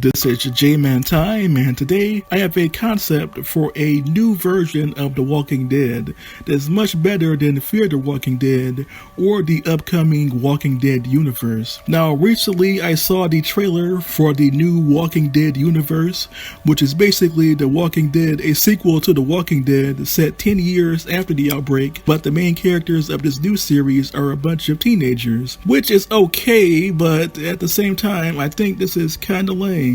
This is J-Man Time, and today I have a concept for a new version of The Walking Dead that's much better than Fear the Walking Dead or the upcoming Walking Dead universe. Now, recently I saw the trailer for the new Walking Dead universe, which is basically The Walking Dead, a sequel to The Walking Dead set 10 years after the outbreak, but the main characters of this new series are a bunch of teenagers, which is okay, but at the same time, I think this is kinda lame.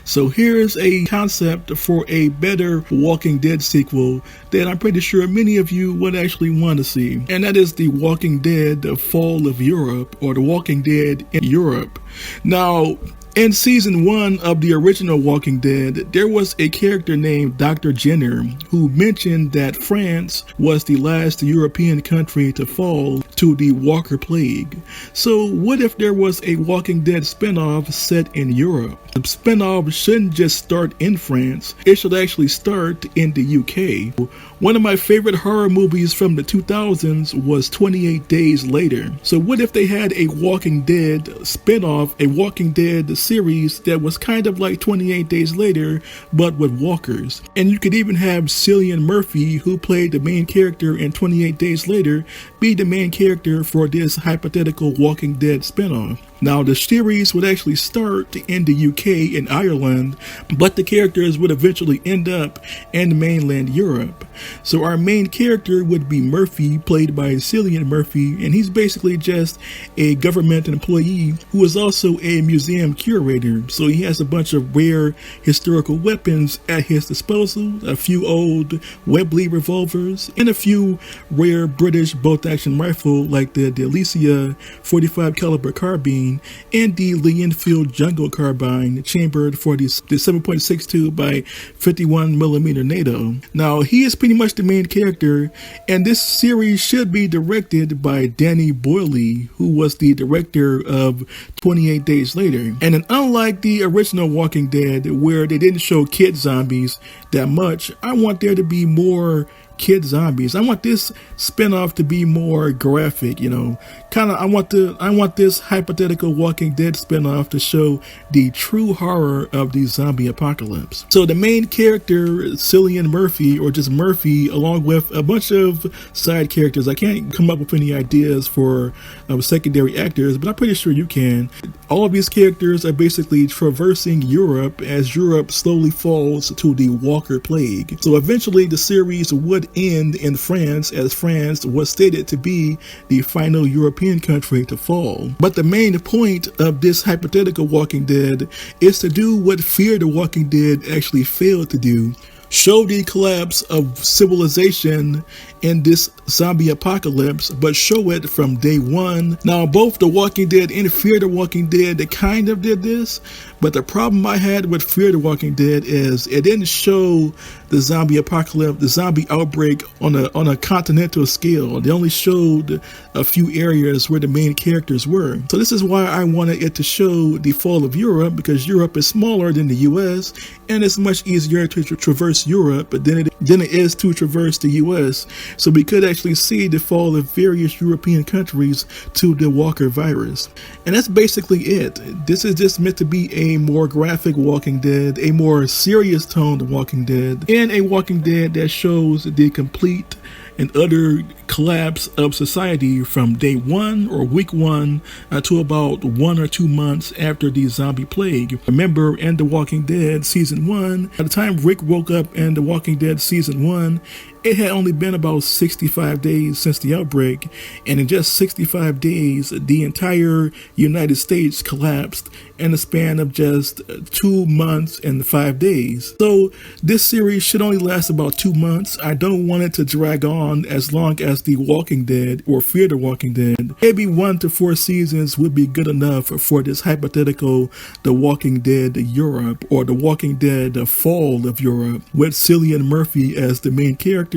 So here's a concept for a better Walking Dead sequel that I'm pretty sure many of you would actually want to see. And that is The Walking Dead, The Fall of Europe, or The Walking Dead in Europe. Now, in season 1 of the original Walking Dead, there was a character named Dr. Jenner who mentioned that France was the last European country to fall to the Walker Plague. So what if there was a Walking Dead spinoff set in Europe? The spinoff shouldn't just start in France, it should actually start in the UK. One of my favorite horror movies from the 2000s was 28 Days Later. So what if they had a Walking Dead spinoff, a Walking Dead series that was kind of like 28 Days Later, but with walkers? And you could even have Cillian Murphy, who played the main character in 28 Days Later, be the main character for this hypothetical Walking Dead spinoff. Now, the series would actually start in the UK and Ireland, but the characters would eventually end up in mainland Europe. So our main character would be Murphy, played by Cillian Murphy, and he's basically just a government employee who is also a museum curator. So he has a bunch of rare historical weapons at his disposal, a few old Webley revolvers, and a few rare British bolt-action rifle like the Delicia 45 caliber carbine and the Lee Enfield Jungle Carbine chambered for the 7.62 by 51mm NATO. Now, he is pretty much the main character, and this series should be directed by Danny Boyle, who was the director of 28 Days Later. And then, unlike the original Walking Dead, where they didn't show kid zombies that much, I want there to be more kid zombies. I want this spinoff to be more graphic, I want this hypothetical Walking Dead spinoff to show the true horror of the zombie apocalypse. So the main character, Cillian Murphy, or just Murphy, along with a bunch of side characters. I can't come up with any ideas for secondary actors, but I'm pretty sure you can. All of these characters are basically traversing Europe as Europe slowly falls to the Walker Plague. So eventually the series would end in France, as France was stated to be the final European country to fall. But the main point of this hypothetical Walking Dead is to do what Fear the Walking Dead actually failed to do. Show the collapse of civilization in this zombie apocalypse, but show it from day one. Now, both The Walking Dead and Fear the Walking Dead, they kind of did this, but the problem I had with Fear the Walking Dead is it didn't show the zombie apocalypse, the zombie outbreak on a continental scale. They only showed a few areas where the main characters were. So this is why I wanted it to show the fall of Europe, because Europe is smaller than the US, and it's much easier to traverse Europe than it is to traverse the US. So we could actually see the fall of various European countries to the Walker virus. And that's basically it. This is just meant to be a more graphic Walking Dead, a more serious toned Walking Dead, and a Walking Dead that shows the complete and utter collapse of society from day one or week one to about 1 or 2 months after the zombie plague. Remember, in The Walking Dead season 1, by the time Rick woke up in The Walking Dead season 1, it had only been about 65 days since the outbreak, and in just 65 days, the entire United States collapsed in the span of just 2 months and 5 days. So this series should only last about 2 months. I don't want it to drag on as long as The Walking Dead or Fear the Walking Dead. Maybe 1 to 4 seasons would be good enough for this hypothetical The Walking Dead Europe, or The Walking Dead The Fall of Europe, with Cillian Murphy as the main character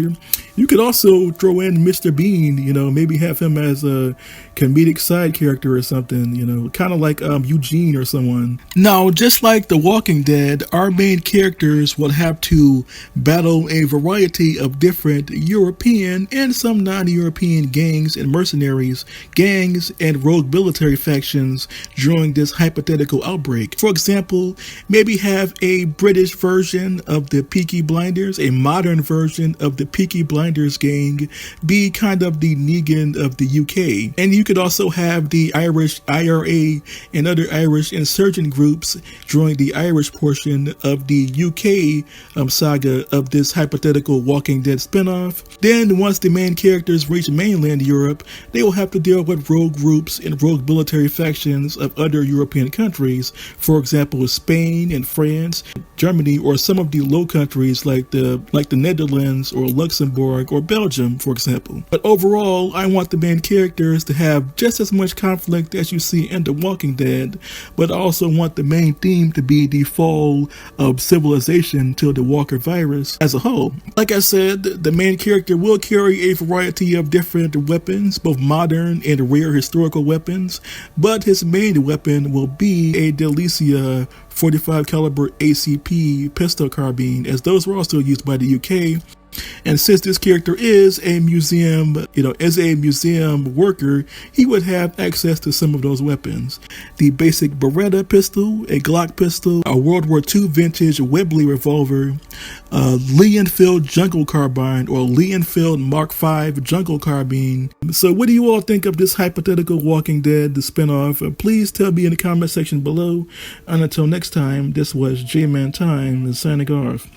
You could also throw in Mr. Bean, maybe have him as a comedic side character or something, kind of like Eugene or someone. Now, just like The Walking Dead, our main characters will have to battle a variety of different European and some non-European gangs and mercenaries, gangs and rogue military factions during this hypothetical outbreak. For example, maybe have a British version of the Peaky Blinders, a modern version of the Peaky Blinders gang, be kind of the Negan of the UK. And you could also have the Irish IRA and other Irish insurgent groups during the Irish portion of the UK saga of this hypothetical Walking Dead spinoff. Then once the main characters reach mainland Europe, they will have to deal with rogue groups and rogue military factions of other European countries, for example Spain and France, Germany, or some of the low countries like the Netherlands or Luxembourg or Belgium, for example. But overall, I want the main characters to have just as much conflict as you see in The Walking Dead, but I also want the main theme to be the fall of civilization to the Walker virus as a whole. Like I said, the main character will carry a variety of different weapons, both modern and rare historical weapons, but his main weapon will be a Delicia 45 caliber ACP pistol carbine, as those were also used by the UK. And since this character is a museum, worker, he would have access to some of those weapons. The basic Beretta pistol, a Glock pistol, a World War II vintage Webley revolver, Lee-Enfield jungle carbine or Lee-Enfield Mark V jungle carbine. So what do you all think of this hypothetical Walking Dead, the spinoff? Please tell me in the comment section below. And until next time, this was J-Man Time signing off.